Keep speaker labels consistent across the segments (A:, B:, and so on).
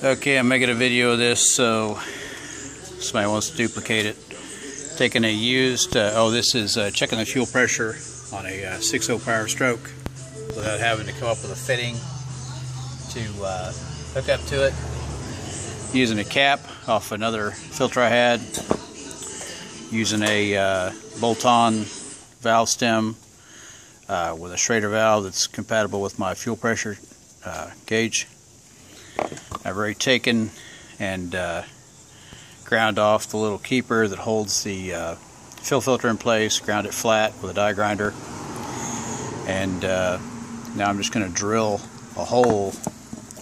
A: Okay, I'm making a video of this so somebody wants to duplicate it. Taking a used, this is checking the fuel pressure on a 6.0 Powerstroke without having to come up with a fitting to hook up to it. Using a cap off another filter I had. Using a bolt-on valve stem with a Schrader valve that's compatible with my fuel pressure gauge. I've already taken and ground off the little keeper that holds the fill filter in place, ground it flat with a die grinder, and now I'm just going to drill a hole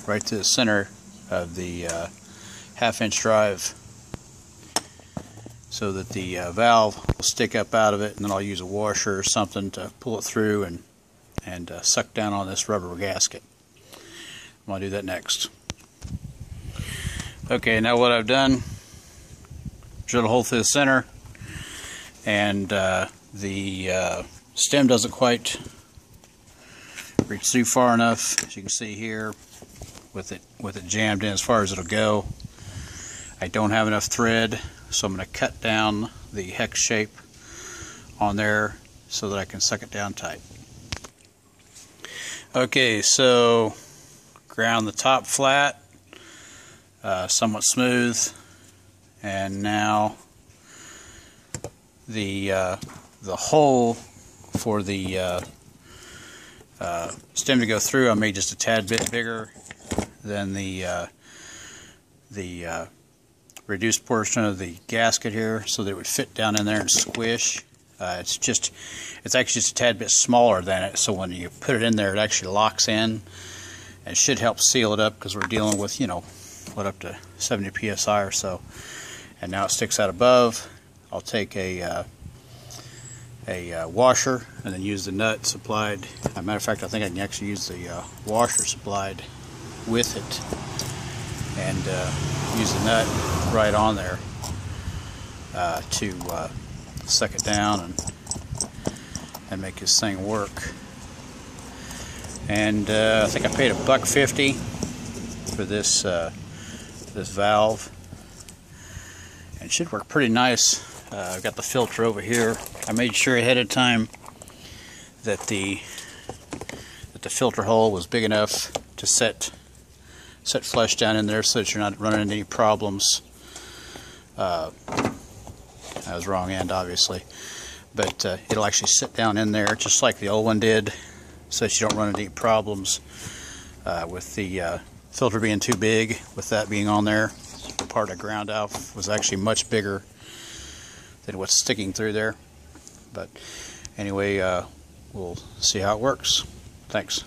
A: right to the center of the half-inch drive so that the valve will stick up out of it, and then I'll use a washer or something to pull it through and suck down on this rubber gasket. I'm going to do that next. Okay, now what I've done, drill a hole through the center, and the stem doesn't quite reach through far enough, as you can see here, with it jammed in as far as it'll go. I don't have enough thread, so I'm going to cut down the hex shape on there so that I can suck it down tight. Okay, so ground the top flat, somewhat smooth, and now the hole for the stem to go through I made just a tad bit bigger than the reduced portion of the gasket here, so that it would fit down in there and squish. It's actually just a tad bit smaller than it, so when you put it in there it actually locks in and should help seal it up, because we're dealing with, what, up to 70 psi or so. And now it sticks out above. I'll take a washer and then use the nut supplied. As a matter of fact, I think I can actually use the washer supplied with it, and use the nut right on there to suck it down and make this thing work. And I think I paid $1.50 for this this valve, and it should work pretty nice. I've got the filter over here. I made sure ahead of time that the filter hole was big enough to set flush down in there, so that you're not running into any problems. I was wrong end, obviously, but it'll actually sit down in there just like the old one did, so that you don't run into any problems with the filter being too big. With that being on there, the part I ground out was actually much bigger than what's sticking through there. But anyway, we'll see how it works. Thanks.